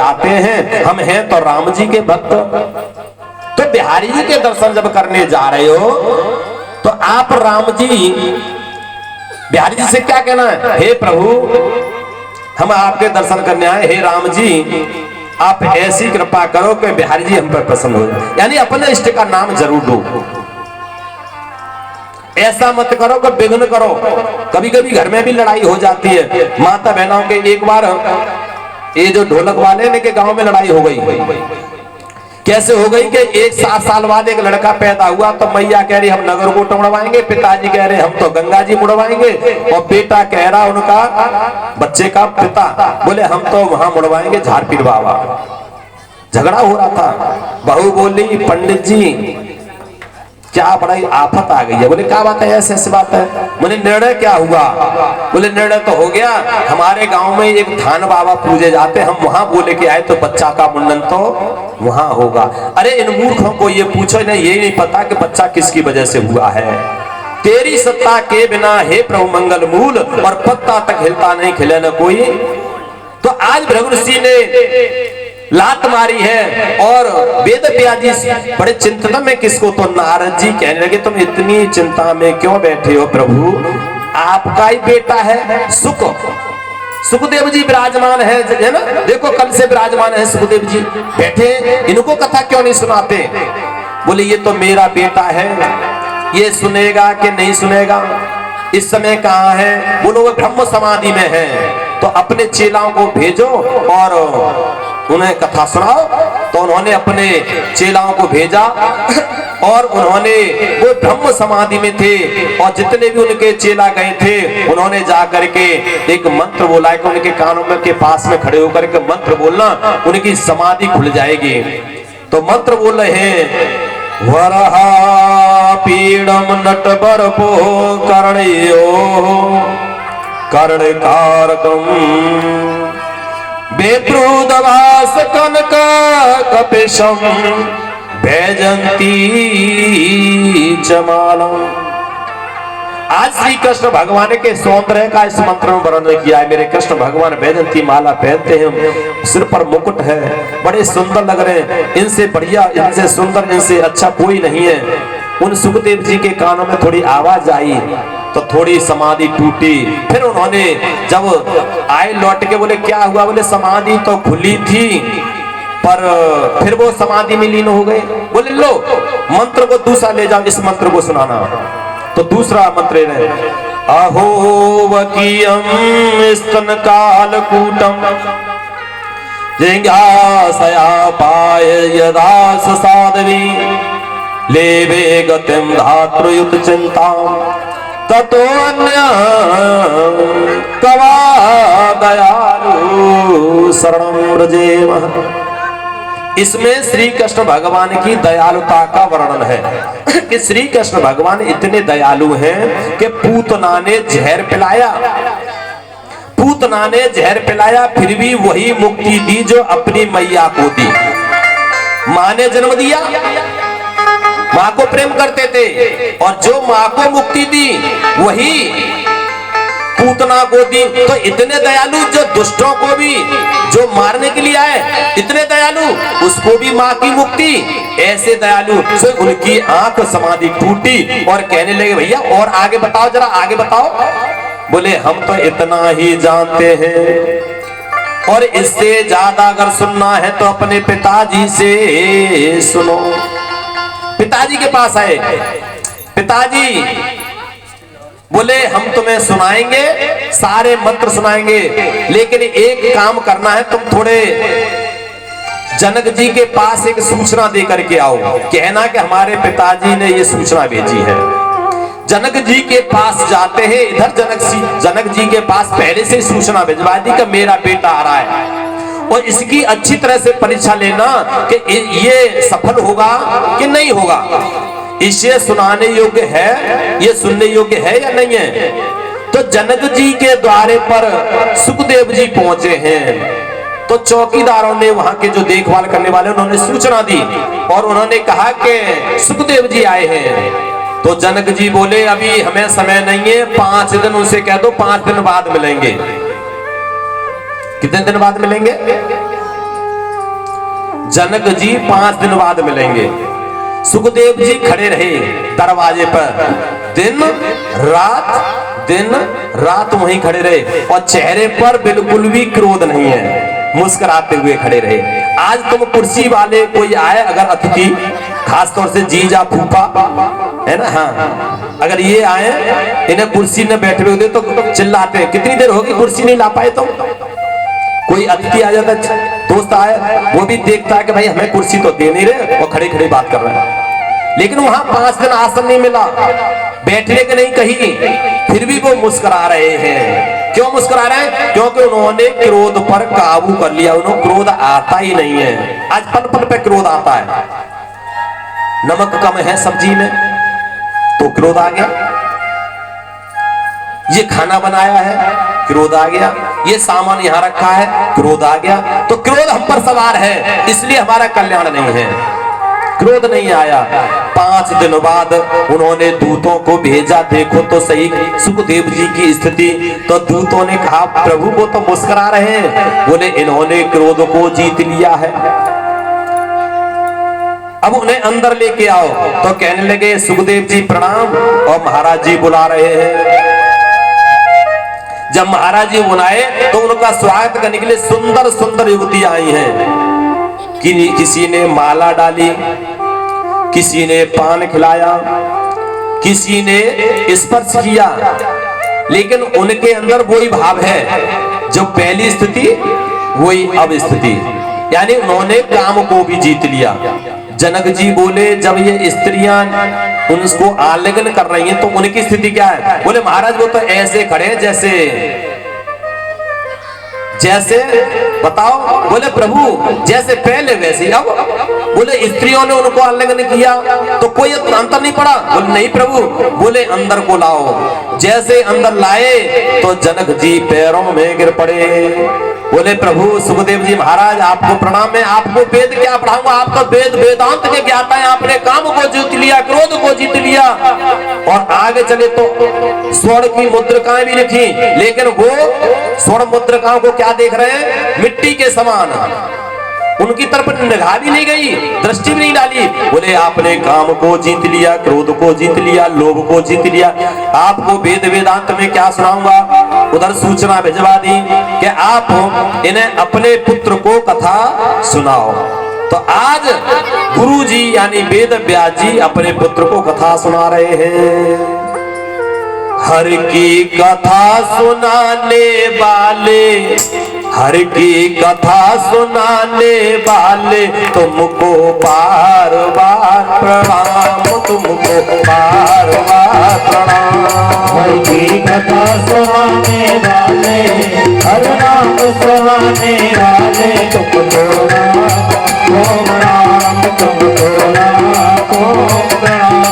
जाते हैं, हम हैं तो राम जी के भक्त। तो बिहारी जी के दर्शन जब करने जा रहे हो तो आप राम जी बिहारी जी से क्या कहना है, हे प्रभु हम आपके दर्शन करने आए, हे राम जी आप ऐसी कृपा करो कि बिहारी जी हम पर प्रसन्न हो जाए। यानी अपने इष्ट का नाम जरूर लो, ऐसा मत करो कि विघ्न करो। कभी कभी घर में भी लड़ाई हो जाती है माता बहनों के। एक बार ये जो ढोलक वाले ने के गांव में लड़ाई हो गई। कैसे हो गई कि 7 साल बाद एक लड़का पैदा हुआ तो मैया कह रही हम नगर को मुड़वाएंगे, पिताजी कह रहे हम तो गंगा जी मुड़वाएंगे, और बेटा कह रहा उनका बच्चे का पिता बोले हम तो वहां मुड़वाएंगे झारपीर बाबा। झगड़ा हो रहा था। बहू बोली पंडित जी क्या बड़ी आफत आ गई है। बोले क्या बात है, ऐसे ऐसी बात है। बोले निर्णय क्या हुआ। बोले निर्णय तो हो गया, हमारे गांव में एक थान बाबा पूजे जाते, हम वहां बोले के आए तो बच्चा का मुंडन तो वहां होगा। अरे इन मूर्खों को ये पूछो ना, ये नहीं पता कि बच्चा किसकी वजह से हुआ है। तेरी सत्ता के बिना हे प्रभु मंगल मूल, और पत्ता तक हिलता नहीं खिले न कोई। तो आज भृगु ऋषि ने लात मारी है और वेद व्यास जी बड़े चिंता में, किसको, तो नारद जी कहने लगे तुम इतनी चिंता में क्यों बैठे हो प्रभु, आपका ही बेटा है सुख। सुखदेव जी विराजमान है ना, देखो कल से विराजमान है सुखदेव जी बैठे, इनको कथा क्यों नहीं सुनाते। बोले ये तो मेरा बेटा है, ये सुनेगा कि नहीं सुनेगा, इस समय कहाँ है। बोलो वो ब्रह्म समाधि में है, तो अपने चेलाओं को भेजो और उन्हें कथा सुनाओ। तो उन्होंने अपने चेलाओं को भेजा और उन्होंने वो ब्रह्म समाधि में थे, और जितने भी उनके चेला गए थे उन्होंने जा करके एक मंत्र बोला कि उनके कानों में के पास में खड़े होकर के मंत्र बोलना, उनकी समाधि खुल जाएगी। तो मंत्र बोल रहे हैं, वरहा पीड़म नटबरपो कर्णयो कर्णकारकम बेत्रुदवास कनक कपिशम भैजंती चमालम। आज श्री कृष्ण भगवान के सौंदर्य का इस मंत्र में वर्णन किया है। मेरे कृष्ण भगवान वैजंती माला पहनते हैं, सिर पर मुकुट है, बड़े सुंदर लग रहे हैं, इनसे बढ़िया, इनसे सुंदर, इनसे अच्छा कोई नहीं है। उन सुखदेव जी के कानों में थोड़ी आवाज आई तो थोड़ी समाधि टूटी। फिर उन्होंने जब आए लौट के बोले क्या हुआ, बोले समाधि तो खुली थी पर फिर वो समाधि में लीन हो गए। बोले लो मंत्र को दूसरा ले जाओ, इस मंत्र को सुनाना। तो दूसरा मंत्र है, अहो वकीयम स्तन काल कूटम जिज्ञासया पाय यदास साध्वी लेवे गतिम धातृयुत चिंताम ततो अन्य कवा दयालु शरणं व्रजेमः। इसमें श्री कृष्ण भगवान की दयालुता का वर्णन है कि श्री कृष्ण भगवान इतने दयालु हैं कि पूतना ने जहर पिलाया, पूतना ने जहर पिलाया, फिर भी वही मुक्ति दी जो अपनी मैया को दी। मां ने जन्म दिया, मां को प्रेम करते थे, और जो मां को मुक्ति दी वही पूतना को दी। तो इतने दयालु, जो दुष्टों को भी जो मारने के लिए आए इतने दयालु, उसको भी मां की मुक्ति। ऐसे दयालु से उनकी आंख समाधि टूटी और कहने लगे भैया और आगे बताओ, जरा आगे बताओ। बोले हम तो इतना ही जानते हैं, और इससे ज्यादा अगर सुनना है तो अपने पिताजी से सुनो। पिताजी के पास आए, पिताजी बोले हम तुम्हें सुनाएंगे, सारे मंत्र सुनाएंगे, लेकिन एक काम करना है, तुम थोड़े जनक जी के पास एक सूचना दे करके आओ, कहना कि हमारे पिताजी ने ये सूचना भेजी है। जनक जी के पास जाते हैं, इधर जनक जी के पास पहले से सूचना भिजवा दी कि मेरा बेटा आ रहा है, और इसकी अच्छी तरह से परीक्षा लेना कि ये सफल होगा कि नहीं होगा, इसे सुनाने योग्य है, ये सुनने योग्य है या नहीं है। तो जनक जी के द्वारे पर सुखदेव जी पहुंचे हैं, तो चौकीदारों ने, वहां के जो देखभाल करने वाले, उन्होंने सूचना दी और उन्होंने कहा कि सुखदेव जी आए हैं। तो जनक जी बोले अभी हमें समय नहीं है, 5 दिन उनसे कह दो, 5 दिन बाद मिलेंगे। कितने दिन बाद मिलेंगे? जनक जी 5 दिन बाद मिलेंगे। सुखदेव जी खड़े रहे दरवाजे पर, दिन रात वहीं खड़े रहे और चेहरे पर बिल्कुल भी क्रोध नहीं है, मुस्कुराते हुए खड़े रहे। आज तुम कुर्सी वाले कोई आए अगर अतिथि, खासतौर से जीजा फूफा है ना, हाँ, अगर ये आए इन्हें कुर्सी न बैठे हुए तो चिल्लाते, कितनी देर होगी कुर्सी नहीं ला पाए तो। कोई अतिथि आ जाता, दोस्त आए, वो भी देखता है कि भाई हमें कुर्सी तो दे नहीं रहे और खड़े खड़े बात कर रहे हैं। लेकिन वहां 5 दिन आसन नहीं मिला, बैठने के नहीं कहीं, फिर भी वो मुस्कुरा रहे हैं। क्यों मुस्कुरा रहे हैं? क्योंकि उन्होंने क्रोध पर काबू कर लिया, उन्हें क्रोध आता ही नहीं है। आज पल पल पे क्रोध आता है, नमक कम है सब्जी में तो क्रोध आ गया, ये खाना बनाया है क्रोध आ गया, ये सामान यहां रखा है क्रोध आ गया। तो क्रोध हम पर सवार है, इसलिए हमारा कल्याण नहीं है। क्रोध नहीं आया। 5 दिन बाद उन्होंने दूतों को भेजा, देखो तो सही सुखदेव जी की स्थिति। तो दूतों ने कहा प्रभु वो तो मुस्कुरा रहे हैं। बोले इन्होंने क्रोध को जीत लिया है, अब उन्हें अंदर लेके आओ। तो कहने लगे सुखदेव जी प्रणाम, और महाराज जी बुला रहे हैं। जब महाराज जी बुलाए तो उनका स्वागत करने के लिए सुंदर सुंदर युवतियां आई हैं। किसी ने माला डाली, किसी ने पान खिलाया, किसी ने स्पर्श किया, लेकिन उनके अंदर वही भाव है जो पहली स्थिति वही अब स्थिति, यानी उन्होंने काम को भी जीत लिया। जनक जी बोले जब ये स्त्रियां उनको आलिंगन कर रही हैं तो उनकी स्थिति क्या है? बोले महाराज वो तो ऐसे खड़े हैं जैसे बताओ। बोले प्रभु जैसे पहले वैसे अब। बोले स्त्रियों ने उनको आलिंगन किया तो कोई अंतर नहीं पड़ा? बोले नहीं प्रभु। बोले अंदर को लाओ। जैसे अंदर लाए तो जनक जी पैरों में गिर पड़े। बोले प्रभु सुखदेव जी महाराज आपको प्रणाम, मैं आपको वेद क्या पढ़ाऊंगा, आप तो वेद वेदांत के ज्ञाता हैं। आपने काम को जीत लिया, क्रोध को जीत लिया। और आगे चले तो स्वर्ण की मुद्रिकाएं भी लिखी, लेकिन वो स्वर्ण मुद्रिकाओं को क्या देख रहे हैं? मिट्टी के समान। उनकी तरफ निगाह भी नहीं गई, दृष्टि भी नहीं डाली। बोले आपने काम को जीत लिया, क्रोध को जीत लिया, लोभ को जीत लिया। आपको वेद वेदांत में क्या सुनाऊंगा? उधर सूचना भिजवा दी कि आप इन्हें अपने पुत्र को कथा सुनाओ। तो आज गुरु जी यानी वेद व्यास जी अपने पुत्र को कथा सुना रहे हैं। हर की कथा सुनाने वाले, हर की कथा सुनाने वाले तुमको बार बार प्रणाम, तुमको बार बार प्रणाम। हर की कथा सुनाने वाले, हर नाम सुनाने वाले तुमको प्रणाम, तुमको प्रणाम, तुमको प्रणाम,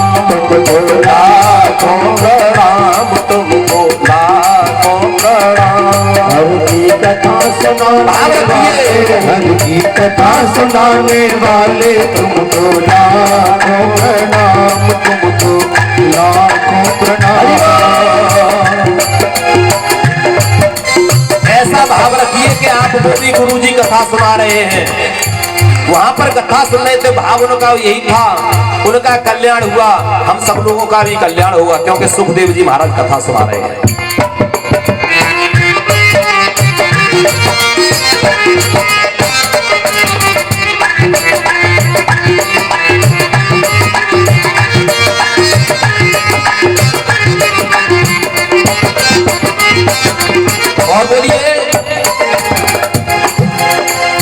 तुमको लाखों प्रणाम। हर की कथा सुनाने वाले, हर की कथा सुनाने वाले तुमको लाखों प्रणाम, तुमको लाखों प्रणाम। ऐसा भाव रखिए कि आप मोदी गुरु जी कथा सुना रहे हैं। वहां पर कथा सुन रहे थे, भाव उनका यही था, उनका कल्याण हुआ, हम सब लोगों का भी कल्याण हुआ, क्योंकि सुखदेव जी महाराज कथा सुना रहे हैं। और बोलिए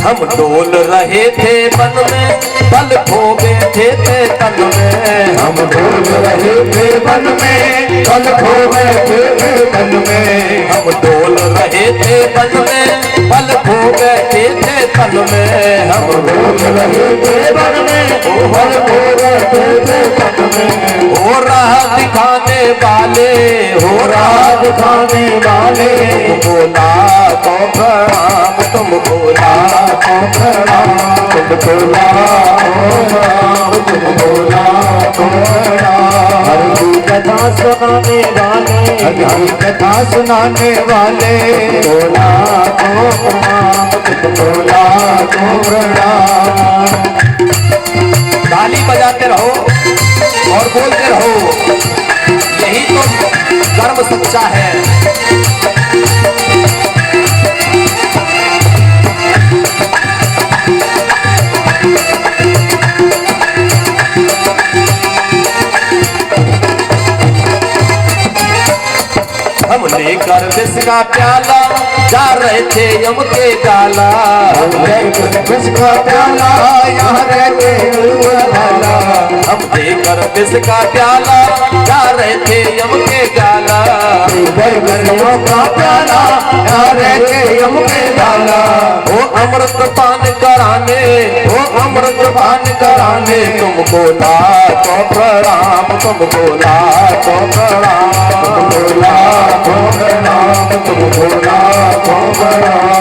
हम डोल रहे थे मन में, पल खो बैठे थे तन में। हम डोल रहे थे मन में, पल खो बैठे थे तन में। हम डोल रहे थे मन में, पल खो बैठे थे तन में। हम डोल रहे थे मन में, पल खो बैठे थे तन में। हो राह दिखाने वाले, हो राह दिखाने वाले तुमको लाखों प्रणाम, तुमको लाखों प्रणाम, तुमको लाखों प्रणाम, तुमको लाखों प्रणाम। हर की कथा सुनाने वाले, हर की कथा सुनाने वाले तुमको लाखों प्रणाम, तुमको लाखों प्रणाम। ताली बजाते रहो और बोलते रहो, यही तो कर्म सच्चा है। हम लेकर विष का प्याला जा रहे थे यम के गाला, विष का प्याला यहाँ रहते वाला। हम लेकर विष का प्याला जा रहे थे यम के गाला, गर्मियों का प्याला यहाँ रहते यम के गाला। वो अमृत पान कराने, वो अमृत पान कराने तुमको लाखों प्रणाम, तुमको लाखों प्रणाम, तुमको लाखों प्रणाम, तुमको लाखों प्रणाम।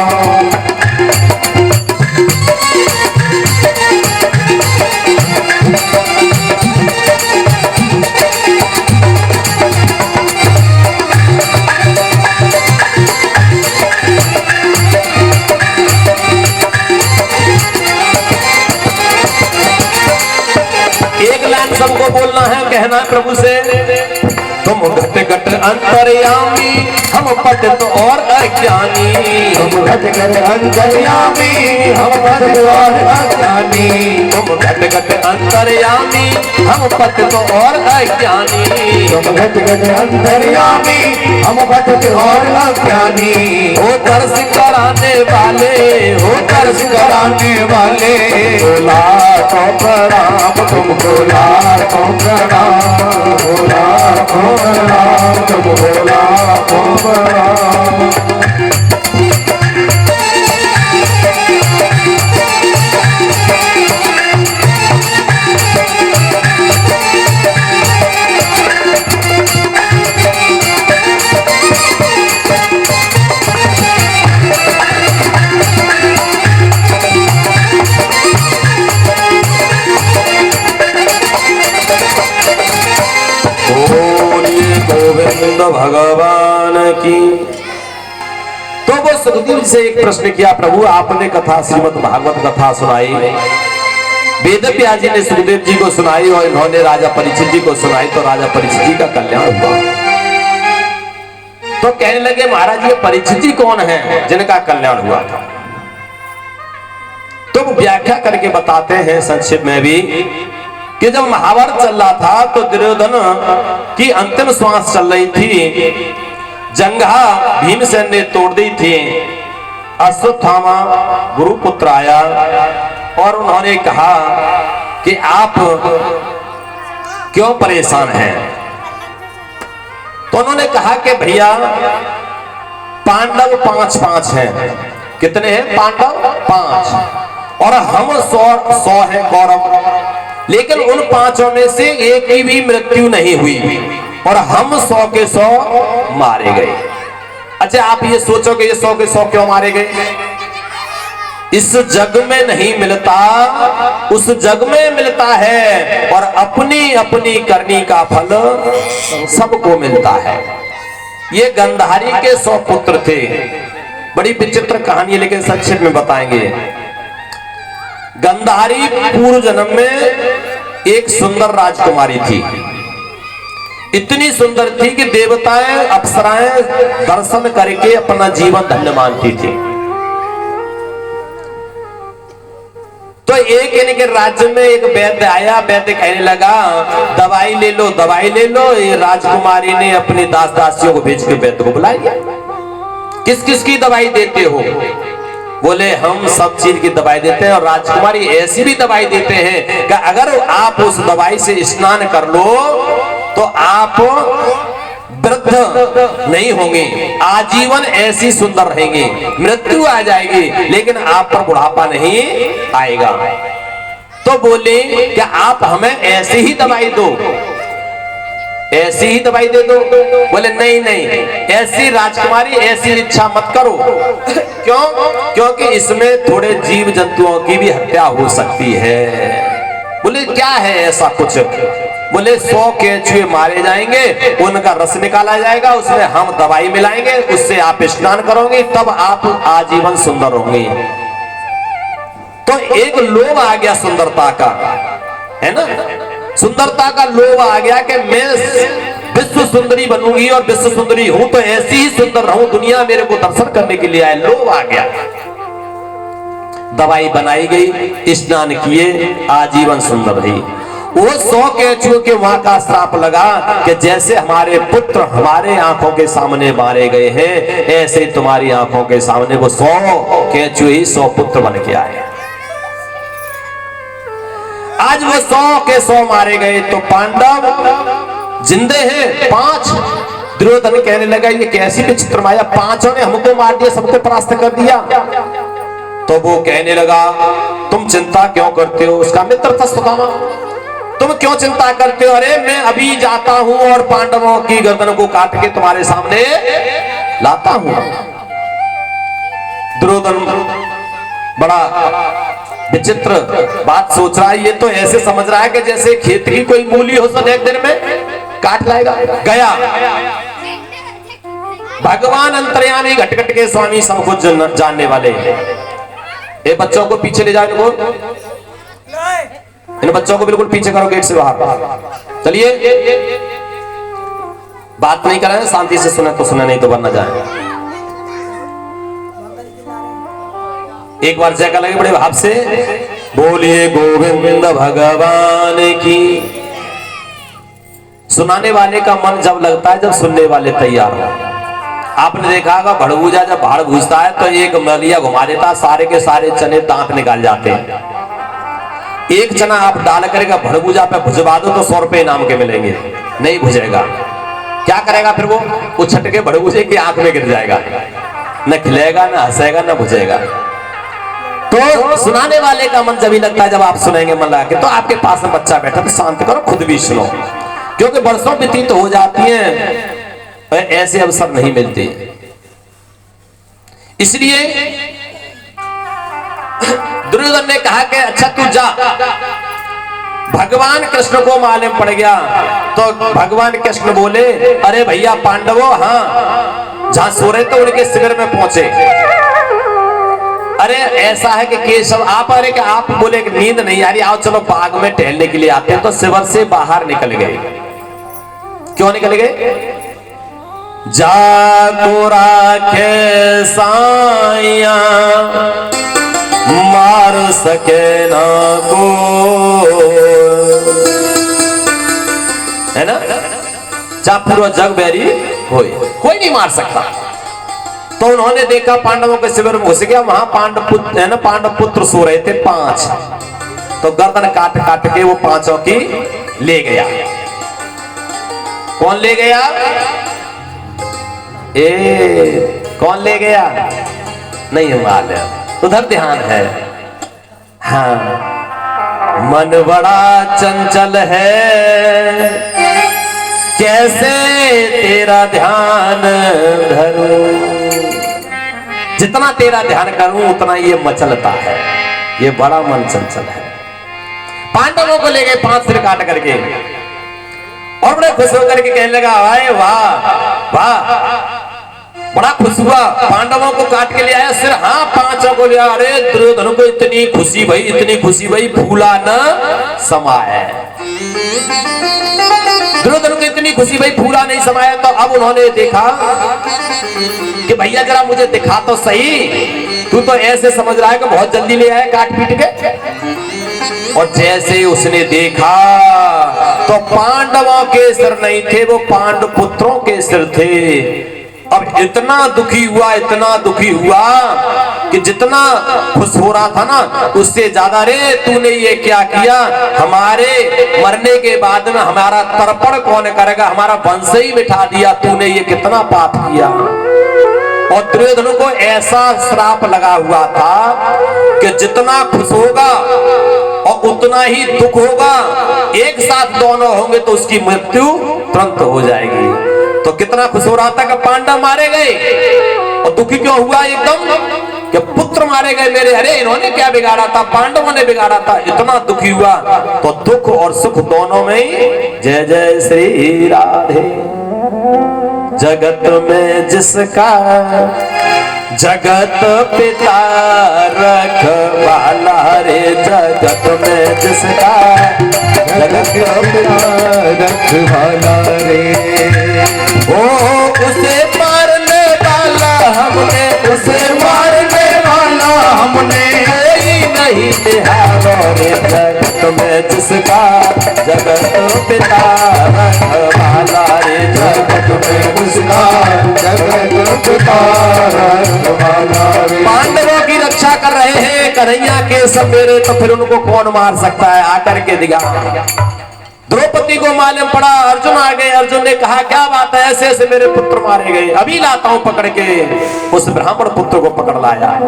एक लाइन सबको बोलना है, कहना है प्रभु से, तुम घट घट अंतर्यामी, हम पतित और अज्ञानी। तुम घट घट अंतर्यामी, हम पतित और अज्ञानी। तुम घट घट अंतर्यामी, हम पतित और अज्ञानी। तुम घट घट अंतर्यामी, हम पतित और अज्ञानी। हो दर्श कराने वाले, हो दर्श कराने वाले, लाखों प्रणाम, तुमको लाखों प्रणाम, लाखों प्रणाम, तुमको लाखों प्रणाम। गोविंद भगवान की। तो वो सुखदेव से एक प्रश्न किया, प्रभु आपने कथा श्रीमद् भागवत कथा सुनाई, वेद व्यास जी ने सुखदेव जी को सुनाई और इन्होंने राजा परीक्षित जी को सुनाई, तो राजा परीक्षित जी का कल्याण हुआ। तो कहने लगे महाराज ये परीक्षित जी कौन है जिनका कल्याण हुआ था? तो व्याख्या करके बताते हैं संक्षेप में भी कि जब महाभारत चल रहा था तो दुर्योधन की अंतिम श्वास चल रही थी, जंघा भीमसेन ने तोड़ दी थी। अश्वत्थामा गुरुपुत्र आया और उन्होंने कहा कि आप क्यों परेशान हैं? तो उन्होंने कहा कि भैया पांडव 5-5 हैं। कितने हैं पांडव? 5, और हम 100 हैं कौरव, लेकिन उन 5 में से एक की भी मृत्यु नहीं हुई और हम 100 के 100 मारे गए। अच्छा आप ये सोचो कि ये 100 के 100 क्यों मारे गए? इस जग में नहीं मिलता, उस जग में मिलता है, और अपनी अपनी करनी का फल सबको मिलता है। ये गंधारी के 100 पुत्र थे। बड़ी विचित्र कहानी है, लेकिन संक्षेप में बताएंगे। गंधारी पूर्व जन्म में एक सुंदर राजकुमारी थी। इतनी सुंदर थी कि देवताएं अप्सराएं दर्शन करके अपना जीवन धन्य मानती थी। तो एक इनके राज्य में एक वैद्य आया, वैद्य कहने लगा दवाई ले लो, दवाई ले लो। ये राजकुमारी ने अपने दास दासियों को भेज के वैद्य को बुलाया, किस किस की दवाई देते हो? बोले हम सब चीज की दवाई देते हैं, और राजकुमारी ऐसी भी दवाई देते हैं कि अगर आप उस दवाई से स्नान कर लो तो आप वृद्ध नहीं होंगे, आजीवन ऐसी सुंदर रहेंगे। मृत्यु आ जाएगी लेकिन आप पर बुढ़ापा नहीं आएगा। तो बोले कि आप हमें ऐसी ही दवाई दो, ऐसी ही दवाई दे दो। बोले नहीं नहीं, ऐसी राजकुमारी ऐसी इच्छा मत करो। क्यों? क्योंकि इसमें थोड़े जीव जंतुओं की भी हत्या हो सकती है। बोले क्या है ऐसा कुछ? बोले 100 केंचुए मारे जाएंगे, उनका रस निकाला जाएगा, उसमें हम दवाई मिलाएंगे, उससे आप स्नान करोगे, तब आप आजीवन सुंदर होंगे। तो एक लोभ आ गया सुंदरता का, है ना, सुंदरता का लोभ आ गया कि मैं विश्व सुंदरी बनूंगी और विश्व सुंदरी हूं तो ऐसी ही सुंदर रहूं, दुनिया मेरे को दर्शन करने के लिए आए, लोभ आ गया। दवाई बनाई गई, स्नान किए, आजीवन सुंदर रही। वो 100 केंचुओं के वहां का श्राप लगा कि जैसे हमारे पुत्र हमारे आंखों के सामने मारे गए हैं, ऐसे तुम्हारी आंखों के सामने वो 100 केंचुए ही 100 पुत्र बन के आए। आज वो 100 के 100 मारे गए तो पांडव जिंदे हैं 5। दुर्योधन कहने लगा ये कैसी विचित्र माया, 5 ने हमको मार दिया, सबको परास्त कर दिया। तो वो कहने लगा तुम चिंता क्यों करते हो, उसका मित्र था सुदामा, तुम क्यों चिंता करते हो, अरे मैं अभी जाता हूं और पांडवों की गर्दन को काट के तुम्हारे सामने लाता हूं। दुर्योधन बड़ा विचित्र बात सोच रहा है, ये तो ऐसे समझ रहा है कि जैसे खेत की कोई मूली हो सब एक दिन में काट लाएगा। गया भगवान अंतर्यामी घट-घट के स्वामी सब कुछ जानने वाले। ये बच्चों को पीछे ले जाओ, इनको, इन बच्चों को बिल्कुल पीछे करो गेट से बाहर। चलिए बात नहीं कर रहे हैं, शांति से सुने तो सुने, नहीं तो बनना जाए। एक बार जयकार लगे बड़े भाव से, बोलिए गोविंद भगवान की। सुनाने वाले का मन जब लगता है जब सुनने वाले तैयार हो। आपने देखा होगा भड़बूजा जब भाड़ भूजता है तो एक मलिया घुमा देता, सारे के सारे चने दांत निकाल जाते हैं। एक चना आप डाल करेगा भड़बूजा पे भुजवा दो तो 100 रुपए इनाम के मिलेंगे, नहीं भुजेगा। क्या करेगा फिर वो छट के भड़बूजे की आंख में गिर जाएगा, न खिलेगा न हंसेगा न भुजेगा। तो सुनाने वाले का मन जब ही लगता है जब आप सुनेंगे मन लगा के, तो आपके पास में बच्चा बैठा तो शांत करो, खुद भी सुनो, क्योंकि बरसों व्यतीत हो जाती हैं, ऐसे अवसर नहीं मिलते। इसलिए दुर्योधन ने कहा कि अच्छा तू जा। भगवान कृष्ण को मालूम पड़ गया तो भगवान कृष्ण बोले अरे भैया पांडवों, हाँ जहां सो रहे थे उनके शिविर में पहुंचे। अरे ऐसा है कि केशव आप, अरे कि आप बोले कि नींद नहीं आ रही, आओ चलो बाग में टहलने के लिए आते हैं। तो शिविर से बाहर निकल गए। क्यों निकल गए? जाको राखे साइया मार सके ना को, है ना, जा पूरा जग बैरी होए, कोई नहीं मार सकता। तो उन्होंने देखा पांडवों के शिविर में घुस गया, वहां पांडव पुत्र है ना, पांडव पुत्र सो रहे थे 5। तो गर्दन काट काट के वो 5 की ले गया। कौन ले गया? कौन ले गया? नहीं मालूम, उधर ध्यान है। हाँ, मन बड़ा चंचल है, कैसे तेरा ध्यान धरूं, जितना तेरा ध्यान करूं उतना ये मचलता है, ये बड़ा मन चंचल है। पांडवों को ले गए 5 सिर काट करके और बड़े खुश होकर के कहने लगा वाह वाह वाह, बड़ा खुश हुआ। पांडवों को काट के ले आया सिर, हाँ 5 को ले आया। अरे दुर्योधन को इतनी खुशी भाई, इतनी खुशी भाई, फूला न समाए। दुर्योधन को इतनी खुशी भाई, फूला नहीं समाया। तो अब उन्होंने देखा कि भैया जरा मुझे दिखा तो सही, तू तो ऐसे समझ रहा है कि बहुत जल्दी ले आया काट पीट के। और जैसे उसने देखा तो पांडवों के सिर नहीं थे, वो पांडव पुत्रों के सिर थे। अब इतना दुखी हुआ, इतना दुखी हुआ कि जितना खुश हो रहा था ना उससे ज्यादा, रे तूने ये क्या किया, हमारे मरने के बाद में हमारा तर्पण कौन करेगा, हमारा वंश ही मिटा दिया, तूने ये कितना पाप किया। और दुर्योधन को ऐसा श्राप लगा हुआ था कि जितना खुश होगा और उतना ही दुख होगा, एक साथ दोनों होंगे तो उसकी मृत्यु तुरंत हो जाएगी। तो कितना खुश हो रहा था कि पांडव मारे गए, और दुखी क्यों हुआ एकदम कि पुत्र मारे गए मेरे, अरे इन्होंने क्या बिगाड़ा था, पांडवों ने बिगाड़ा था, इतना दुखी हुआ। तो दुख और सुख दोनों में ही जय जय श्री राधे, जगत में जिसका जगत पिता रखवाला रे जगत में जिसका जगत पिता रखवाला रे, ओ उसे मारने वाला हमने, उसे मारने वाला हमने नहीं निहारा रे जगत में जिसका जगत पिता रखवाला रे जगत में उसका जगत पिता रखवाला रे। पांडवों की रक्षा कर रहे हैं कन्हैया के सब मेरे, तो फिर उनको कौन मार सकता है? आकर के दिखा। द्रौपदी को मालूम पड़ा, अर्जुन आ गए। अर्जुन ने कहा क्या बात है, ऐसे ऐसे मेरे पुत्र मारे गए, अभी लाता हूं पकड़ के। उस ब्राह्मण पुत्र को पकड़ लाया।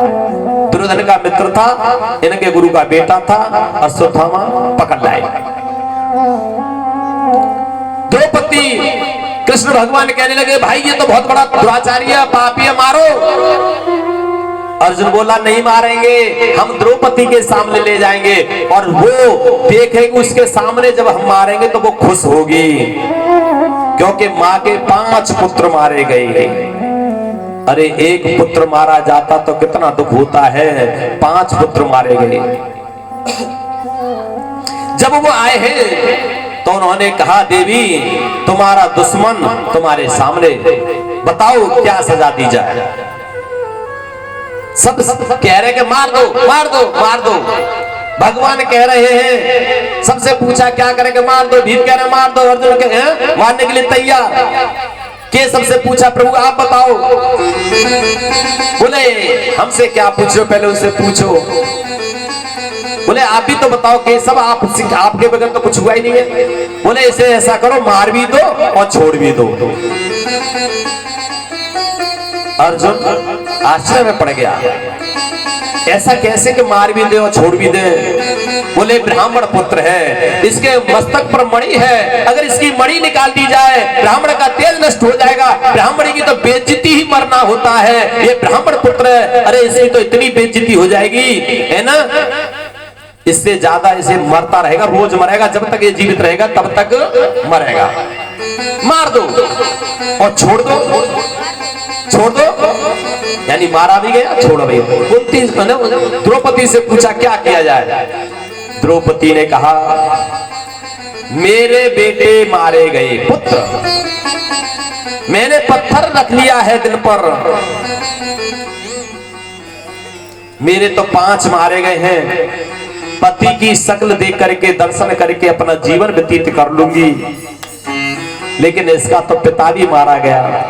दुर्योधन का मित्र था, इनके गुरु का बेटा था, अश्वत्थामा पकड़ लाए। द्रौपदी कृष्ण भगवान कहने लगे भाई ये तो बहुत बड़ा दुराचारी है, पापी है, मारो। अर्जुन बोला नहीं मारेंगे, हम द्रौपदी के सामने ले जाएंगे और वो देखेंगे, उसके सामने जब हम मारेंगे तो वो खुश होगी, क्योंकि माँ के 5 पुत्र मारे गए। अरे एक पुत्र मारा जाता तो कितना दुख होता है, 5 पुत्र मारे गए। जब वो आए हैं तो उन्होंने कहा देवी तुम्हारा दुश्मन तुम्हारे सामने, बताओ क्या सजा दी जाए। सब कह रहे कि मार दो मार दो मार दो। भगवान कह रहे हैं, सबसे पूछा क्या करेंगे, मार दो। भीम कह रहे मार दो। अर्जुन कह रहे मारने के लिए तैयार। के सबसे पूछा प्रभु आप बताओ। बोले हमसे क्या पूछ रहे हो, पहले उससे पूछो। बोले आप भी तो बताओ कि सब आपके बगैर तो कुछ हुआ ही नहीं है। बोले इसे ऐसा करो मार भी दो और छोड़ भी दो। अर्जुन आश्चर्य में पड़ गया, ऐसा कैसे कि मार भी दे और छोड़ भी दे। बोले ब्राह्मण पुत्र है, इसके मस्तक पर मणि है, अगर इसकी मणि निकाल दी जाए ब्राह्मण का तेज नष्ट हो जाएगा, ब्राह्मण की तो बेइज्जती ही मरना होता है। ये ब्राह्मण पुत्र है, अरे इसकी तो इतनी बेइज्जती हो जाएगी है ना, इससे ज्यादा इसे मरता रहेगा, रोज मरेगा, जब तक ये जीवित रहेगा तब तक मरेगा। मार दो और छोड़ दो, छोड़ दो यानी मारा भी गया छोड़ भी। द्रौपदी से पूछा क्या किया जाए। द्रौपदी ने कहा मेरे बेटे मारे गए पुत्र, मैंने पत्थर रख लिया है दिल पर, मेरे तो 5 मारे गए हैं, पति की शक्ल देख करके दर्शन करके अपना जीवन व्यतीत कर लूंगी, लेकिन इसका तो पिता भी मारा गया,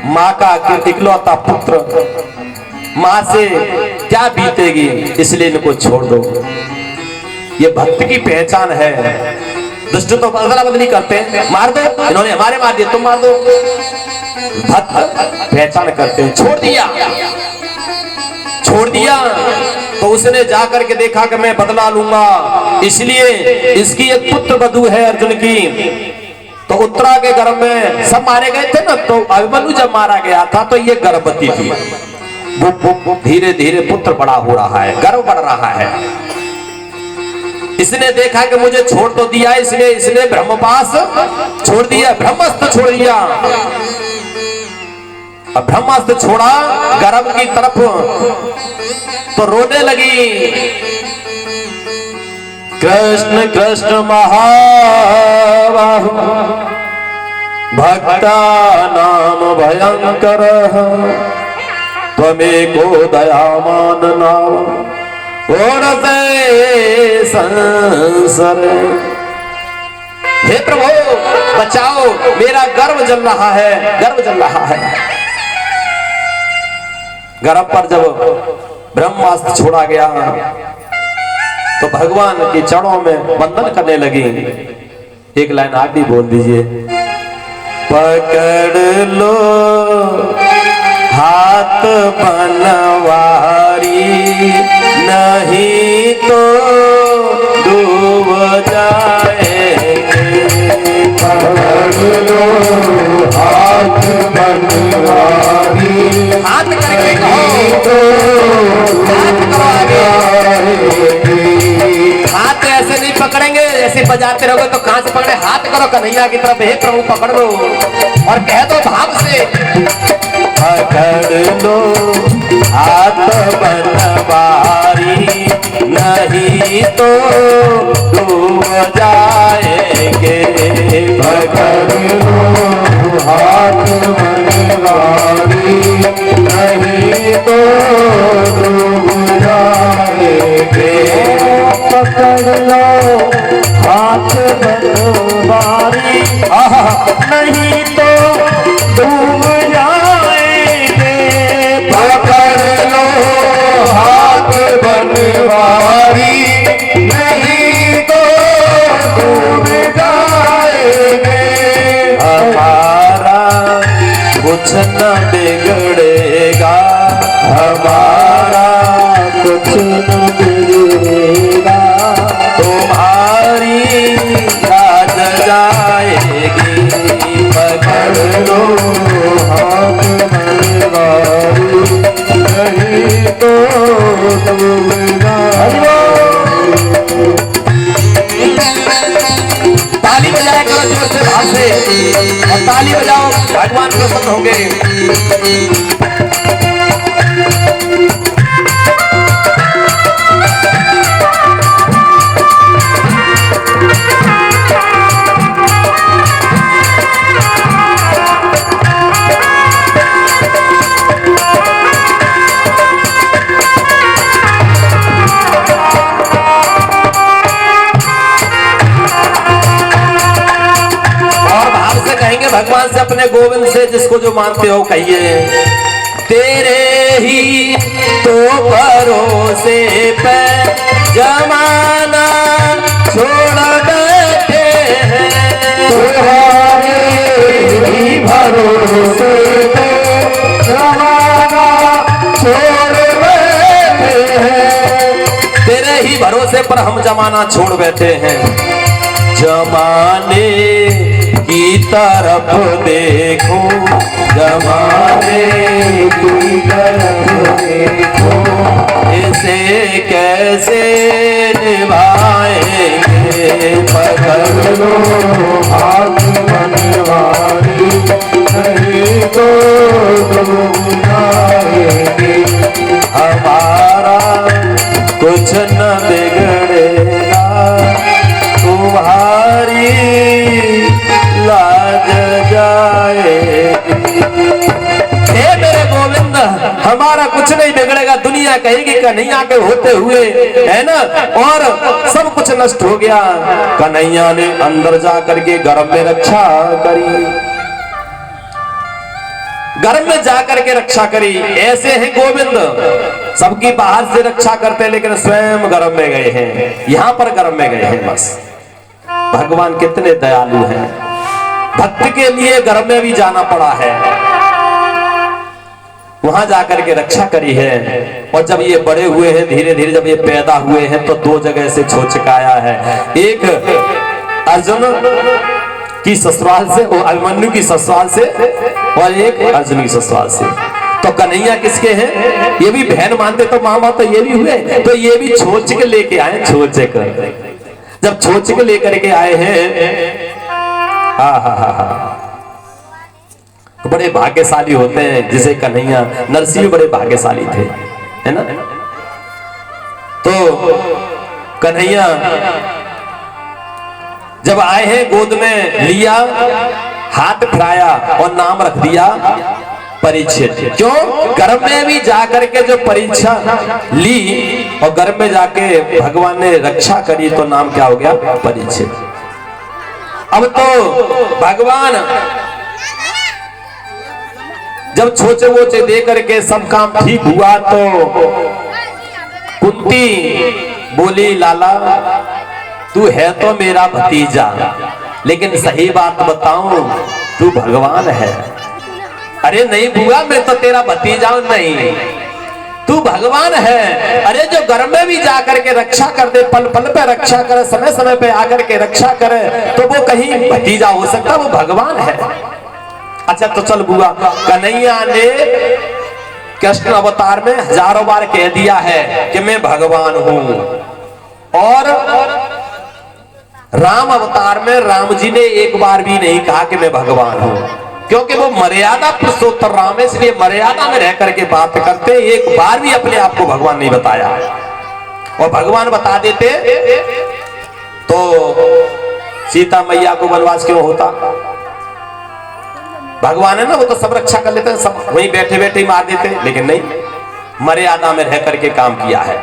माँ का इकलौता पुत्र, माँ से क्या बीतेगी, इसलिए इनको छोड़ दो। ये भक्त की पहचान है। दुष्ट तो बदला बदली करते हैं, मार दो, इन्होंने हमारे मार दिया तुम मार दो। भक्त पहचान करते हैं। छोड़ दिया, छोड़ दिया तो उसने जाकर के देखा कि मैं बदला लूंगा, इसलिए इसकी एक पुत्र वधू है अर्जुन की, तो उत्तरा के गर्भ में सब मारे गए थे ना, तो अभिमन्यु जब मारा गया था तो ये गर्भवती थी। वो धीरे धीरे पुत्र बड़ा हो रहा है, गर्भ बढ़ रहा है। इसने देखा कि मुझे छोड़ तो दिया, इसलिए इसने ब्रह्मपास छोड़ दिया, ब्रह्मास्त्र छोड़ दिया। अब ब्रह्मास्त्र छोड़ा गर्भ की तरफ तो रोने लगी, कृष्ण कृष्ण महाबाहु भक्ता नाम भयंकर त्वमेको दयामान नाम ओणसे संसर। हे प्रभु बचाओ, मेरा गर्भ जल रहा है, गर्भ जल रहा है। गर्भ पर जब ब्रह्मास्त्र छोड़ा गया तो भगवान के चरणों में वंदन करने लगी। एक लाइन आप भी बोल दीजिए, पकड़ लो हाथ बनवारी, नहीं तो डूब जाएंगे। पकड़ लो हाथ बनवारी, हाथ करके कहो, हाथ करो आगे। हाथ ऐसे नहीं पकड़ेंगे, ऐसे बजाते रहोगे तो कहां से पकड़े, हाथ करो कन्हैया की तरफ, हे प्रभु पकड़ लो और कह दो भाव से, पकड़ लो हाथ बनवारी, नहीं तो डूब जाएंगे। पकड़ लो हाथ बनवारी, नहीं तो डूब जाएंगे। पकड़ लो हाथ बनवारी, नहीं तो डूब जाएंगे। पकड़ लो हाथ बनवारी, नहीं तो डूब जाएंगे। हमारा कुछ न बिगड़ेगा, हमारा कुछ न बिगड़ेगा। तुम्हारी लाज जाएगी। पकड़ लो हाथ बनवारी, नहीं तो डूब जाएंगे। ताली बजाया करो जोर से भाव से, और ताली बजाओ, भगवान प्रसन्न होंगे। भगवान से, अपने गोविंद से, जिसको जो मानते हो कहिए। तेरे ही तो भरोसे पे जमाना छोड़ बैठे हैं, तुम्हारे ही भरोसे पे जमाना छोड़ बैठे हैं। तेरे ही भरोसे पर हम जमाना छोड़ बैठे हैं। जमाने की तरफ देखो, जमाने की तरफ देखो, इसे कैसे निभाएंगे। पकड़ लो हाथ बनवारी, नहीं तो डूब जाएंगे। हमारा कुछ न बिगड़ेगा, तुम्हारी लाज जाएगी। हे मेरे गोविंद, हमारा कुछ नहीं बिगड़ेगा। दुनिया कहेगी कन्हैया के होते हुए, है ना, और सब कुछ नष्ट हो गया। कन्हैया ने अंदर जा करके गर्भ में रक्षा करी, गर्भ में जाकर के रक्षा करी। ऐसे हैं गोविंद, सबकी बाहर से रक्षा करते लेकिन स्वयं गर्भ में गए हैं, यहां पर गर्भ में गए हैं। बस भगवान कितने दयालु हैं, भक्त के लिए गर्भ में भी जाना पड़ा है, वहां जाकर के रक्षा करी है। और जब ये बड़े हुए हैं, धीरे धीरे जब ये पैदा हुए हैं, तो दो जगह से छोचकाया है। एक अर्जुन की ससुराल से, और अभिमन्यु की ससुराल से, और एक अर्जुन की ससुराल से। तो कन्हैया किसके हैं? ये भी बहन मानते तो मामा तो ये भी हुए, तो ये भी छोच के लेके आए। छोच कर जब छोच के लेकर के आए हैं, तो बड़े भाग्यशाली होते हैं। जिसे कन्हैया, नरसिंह बड़े भाग्यशाली थे, है ना। तो कन्हैया जब आए हैं, गोद में लिया, हाथ फिराया और नाम रख दिया परीक्षित। क्यों? गर्भ में भी जाकर के जो परीक्षा ली और गर्भ में जाके भगवान ने रक्षा करी, तो नाम क्या हो गया? परीक्षित। अब तो भगवान जब छोचे वोचे दे करके सब काम ठीक हुआ, तो कुंती बोली, लाला तू है तो मेरा भतीजा, लेकिन सही बात बताऊं, तू भगवान है। अरे नहीं बुआ, मैं तो तेरा भतीजा नहीं, तू भगवान है। अरे जो घर में भी जाकर के रक्षा कर दे, पल पल पे रक्षा करे, समय समय पे आकर के रक्षा करे, तो वो कहीं भतीजा हो सकता, वो भगवान है। अच्छा तो चल बुआ, कन्हैया ने कृष्ण अवतार में हजारों बार कह दिया है कि मैं भगवान हूं, और राम अवतार में राम जी ने एक बार भी नहीं कहा कि मैं भगवान हूं। क्योंकि वो मर्यादा पुरुषोत्तर राम है, इसलिए मर्यादा में रह करके बात करते। एक बार भी अपने आप को भगवान नहीं बताया, और भगवान बता देते तो सीता मैया को वनवास क्यों होता। भगवान है ना, वो तो सब रक्षा कर लेते हैं, सब वहीं बैठे बैठे ही मार देते, लेकिन नहीं, मर्यादा में रह करके काम किया है।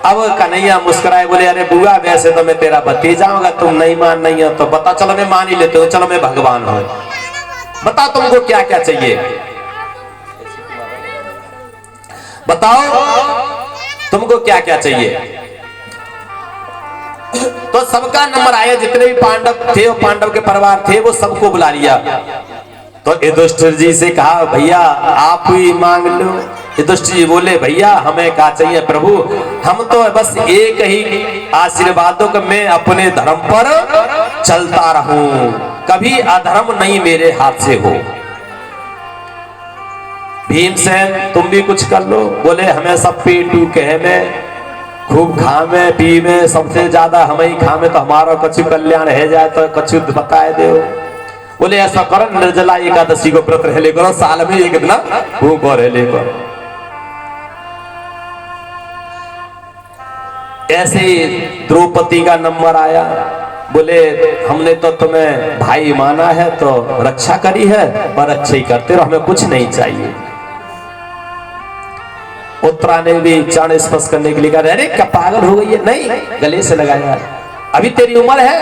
अब कन्हैया मुस्कुराए, बोले अरे बुआ वैसे तो मैं तेरा भतीजा हूँ, तुम नहीं मान नहीं हो तो बता, चलो मैं मान ही लेते हो, चलो मैं भगवान हूं, बताओ तुमको क्या क्या चाहिए, बताओ तुमको क्या क्या चाहिए। तो सबका नंबर आया, जितने भी पांडव थे और पांडव के परिवार थे वो सबको बुला लिया। तो युधिष्ठिर जी से कहा भैया आप ही मांग लो। युधिष्ठिर जी बोले भैया हमें क्या चाहिए प्रभु, हम तो बस एक ही आशीर्वादों कि मैं अपने धर्म पर चलता रहूं, कभी अधर्म नहीं मेरे हाथ से हो। भीमसेन तुम भी कुछ कर लो। बोले हमें सब पेटू कहे में खूब खामे पीवे, सबसे ज्यादा हमें ही खामे तो हमारा कछु कल्याण है जाए, तो कछु बताए दो। बोले ऐसा करो निर्जला एकादशी को व्रत रह ले करो, साल में एक दिन भूख रह ले करो। ऐसे द्रौपदी का नंबर आया। बोले हमने तो तुम्हें भाई माना है तो रक्षा करी है, पर अच्छे ही करते रहो, हमें कुछ नहीं चाहिए। उत्तरा ने भी चरण स्पर्श करने के लिए कहा, अरे क्या पागल हो गई है, नहीं गले से लगाया, अभी तेरी उम्र है,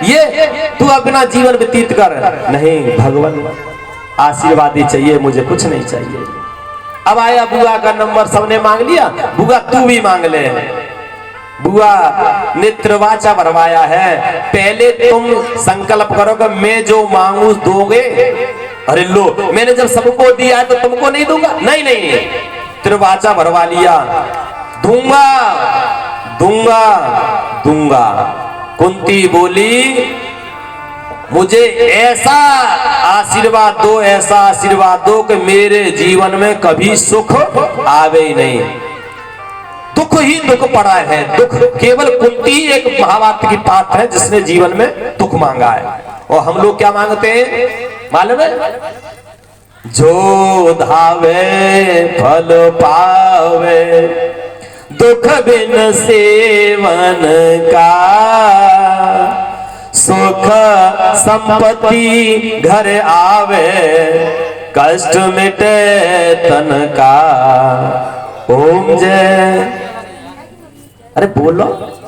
ये तू अपना जीवन व्यतीत कर। नहीं भगवान आशीर्वाद ही चाहिए, मुझे कुछ नहीं चाहिए। अब आया बुआ का नंबर, सबने मांग लिया, बुआ तू भी मांग ले। बुआ ने त्रिवाचा भरवाया है, पहले तुम संकल्प करो कि मैं जो मांगू दोगे। अरे लो मैंने जब सबको दिया तो तुमको नहीं दूंगा, नहीं नहीं, त्रिवाचा भरवा लिया, दूंगा दूंगा दूंगा। कुंती बोली मुझे ऐसा आशीर्वाद दो, ऐसा आशीर्वाद दो कि मेरे जीवन में कभी सुख आवे ही नहीं, दुख ही दुख पड़ा है। दुख केवल कुंती एक महाभारत की पात्र है जिसने जीवन में दुख मांगा है। और हम लोग क्या मांगते हैं मालूम है, जो धावे फल पावे, दुख बिन सेवन का, सुख संपत्ति घर आवे, कष्ट मिटे तन का। ओम जय, अरे बोलो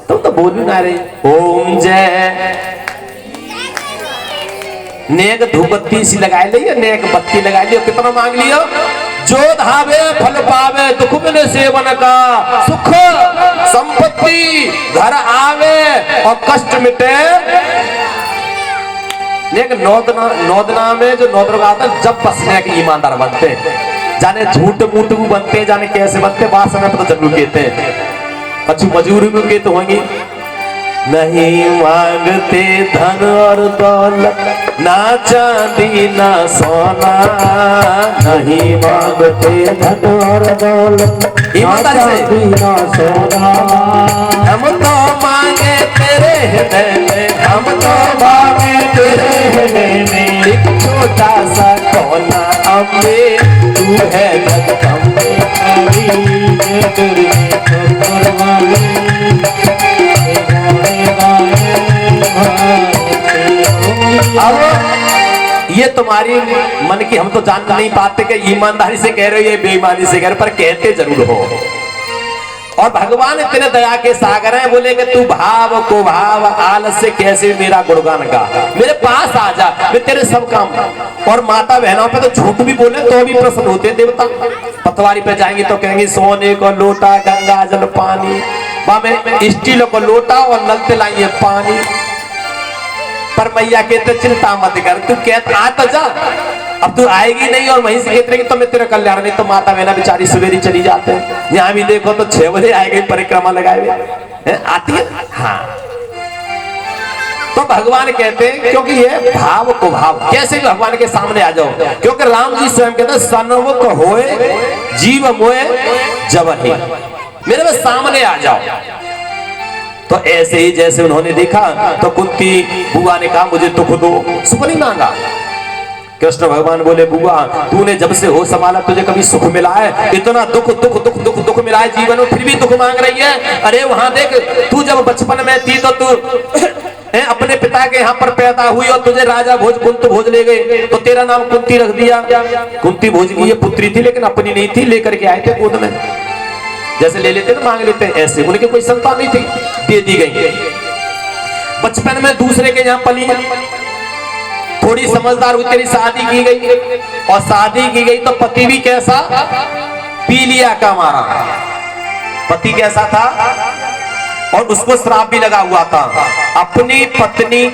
तुम तो बोल ही ना रहे। ओम जय। नेक धूपबत्ती सी लगा लियो, नेक बत्ती लगा लियो, कितना मांग लियो। जो धावे फल पावे, दुख मिले सेवन का, सुख संपत्ति घर आवे और कष्ट मिटे। नेक नौदना में जो नौदना जब बसने के ईमानदार बनते, जाने झूठ मूठ बनते, जाने कैसे बनते, बात समय पर तो जरूर कहते हैं, अच्छी मजूरी में कहते होंगे। नहीं मांगते धन और दौलत, ना चांदी ना सोना, नहीं मांगते धन और दौलत, ना चांदी ना सोना। हम तो मांगे तेरे हृदय में, हम तो मांगे तेरे हृदय में, एक छोटा सा कोना अम्बे, तू है जगदम्बे। अब ये तुम्हारी मन की हम तो जान नहीं पाते कि ईमानदारी से कह रहे हो ये बेईमानी से कह रहे, पर कहते जरूर हो। और भगवान इतने दया के सागर हैं, बोले कि तू भाव को भाव आलस से कैसे मेरा गुणगान गा, मेरे पास आ जा, मैं तेरे सब काम। और माता बहनों पे तो झूठ भी बोले तो भी प्रसन्न होते देवता। पतवारी पे जाएंगे तो कहेंगे सोने को लोटा गंगा जल पानी, में स्टील को लोटा और नलते लाइए पानी। पर मैया कहते चिंता मत कर, तू कहता आ तो जा, अब तू आएगी नहीं और वहीं से कहते रहेगी तो मैं तेरा कल्याण नहीं। तो माता बहना बेचारी सवेरी चली जाते हैं, यहाँ भी देखो तो 6 बजे आएगी परिक्रमा लगाए हुए आती है। हाँ तो भगवान कहते हैं क्योंकि ये भाव को भाव, कैसे भी भगवान के सामने आ जाओ, क्योंकि राम जी स्वयं कहते हैं सन्मुख होए जीव मोए जब ही, मेरे में सामने आ जाओ। तो ऐसे ही जैसे उन्होंने देखा तो कुंती बुआ ने कहा मुझे दुख दो, सुख नहीं मांगा, कृष्ण भगवान बोले बुआ तूने जब से हो संभाला तुझे कभी सुख मिला है? इतना दुख दुख दुख दुख दुख मिला है जीवन में, फिर भी दुख मांग रही है। अरे वहां देख, तू जब बचपन में थी तो तू अपने पिता के यहाँ पर पैदा हुई और तुझे राजा भोज कुंत भोज ले गए तो तेरा नाम कुंती रख दिया। कुंती भोज की ये पुत्री थी लेकिन अपनी नहीं थी, लेकर के आए थे गोद में, जैसे ले लेते ना मांग लेते हैं ऐसे, उनके कोई संतान नहीं थी, दे दी गई। बचपन में दूसरे के यहाँ पली, थोड़ी समझदार हुई, तेरी शादी की गई और शादी की गई तो पति भी कैसा, पी लिया का मारा। पति कैसा था और उसको श्राप भी लगा हुआ था। अपनी पत्नी